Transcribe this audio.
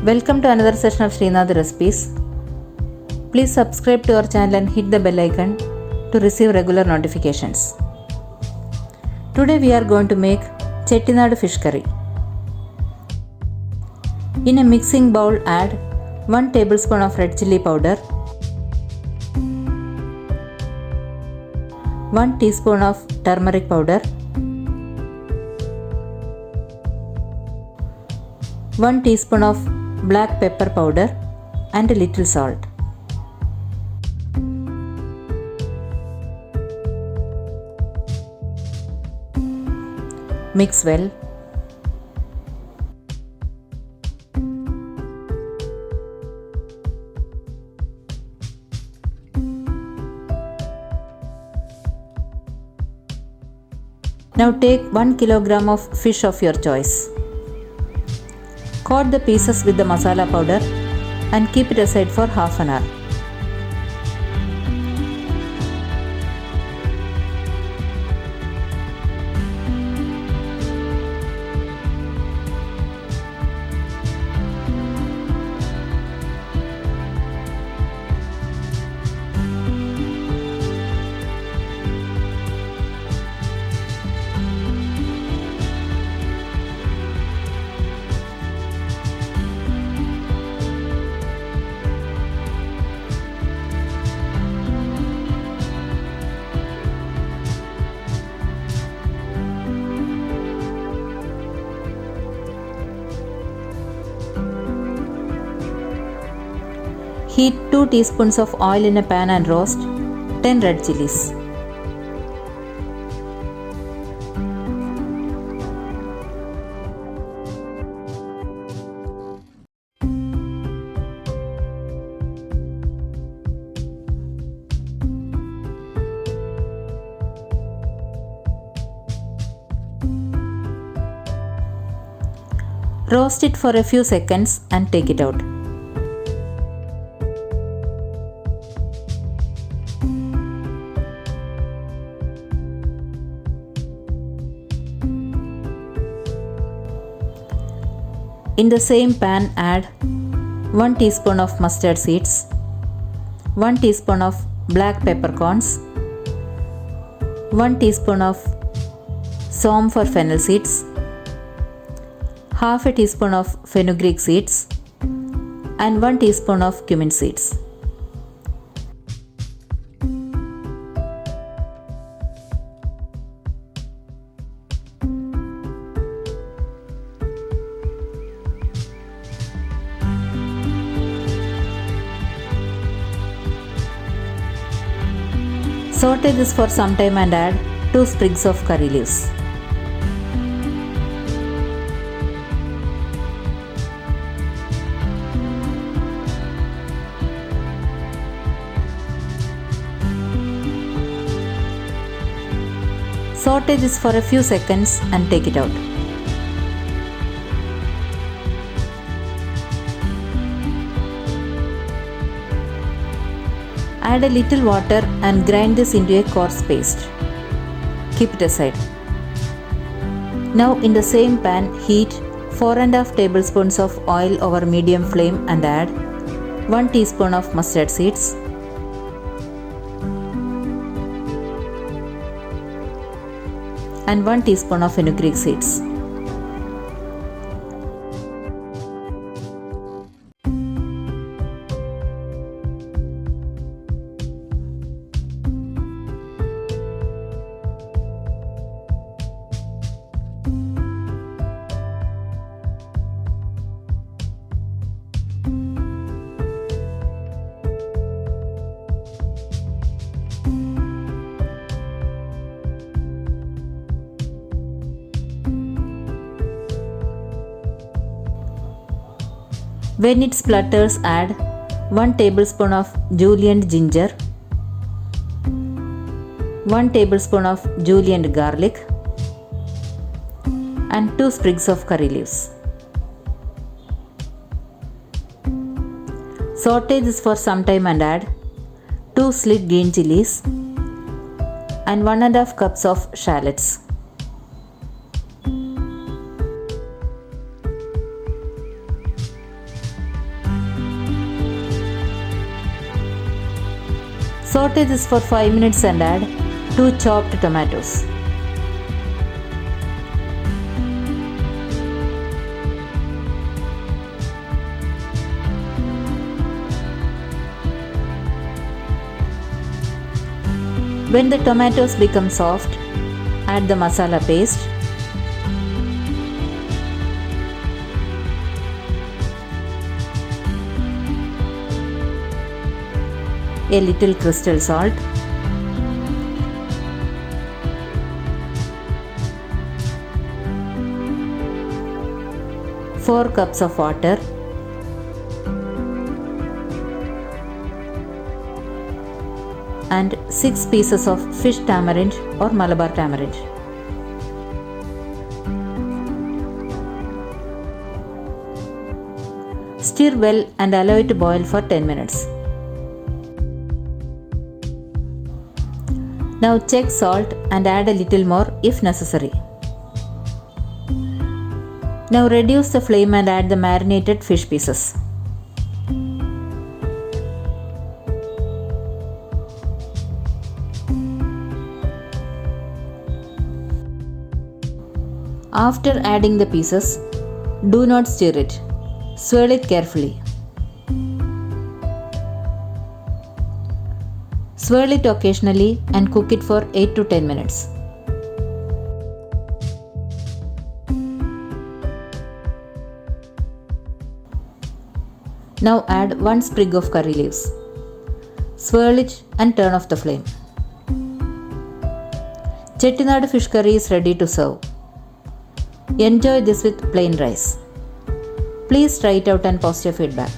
Welcome to another session of Sreenath recipes. Please subscribe to our channel and hit the bell icon to receive regular notifications. Today we are going to make Chettinad Fish Curry. In a mixing bowl, add 1 tablespoon of red chilli powder, 1 teaspoon of turmeric powder, 1 teaspoon of black pepper powder and a little salt. Mix well. Now take 1 kilogram of fish of your choice. Coat the pieces with the masala powder and keep it aside for half an hour. Heat 2 teaspoons of oil in a pan and roast 10 red chillies. Roast it for a few seconds and take it out. In the same pan, add 1 teaspoon of mustard seeds, 1 teaspoon of black peppercorns, 1 teaspoon of Som for fennel seeds, half a teaspoon of Fenugreek seeds and 1 teaspoon of Cumin seeds. Saute this for some time and add 2 sprigs of curry leaves. Saute this for a few seconds and take it out. Add a little water and grind this into a coarse paste. Keep it aside. Now in the same pan, heat 4.5 tablespoons of oil over medium flame and add 1 teaspoon of mustard seeds, and 1 teaspoon of fenugreek seeds. When it splutters, add 1 tablespoon of julienned ginger, 1 tablespoon of julienned garlic and 2 sprigs of curry leaves. Saute this for some time and add 2 slit green chilies and 1.5 cups of shallots. Saute this for 5 minutes and add 2 chopped tomatoes. When the tomatoes become soft, add the masala paste, a little crystal salt, four cups of water, and 6 pieces of fish tamarind or Malabar tamarind. Stir well and allow it to boil for 10 minutes. Now check salt and add a little more if necessary. Now reduce the flame and add the marinated fish pieces. After adding the pieces, do not stir it. Swirl it carefully. Swirl it occasionally and cook it for 8 to 10 minutes. Now add 1 sprig of curry leaves. Swirl it and turn off the flame. Chettinad fish curry is ready to serve. Enjoy this with plain rice. Please try it out and post your feedback.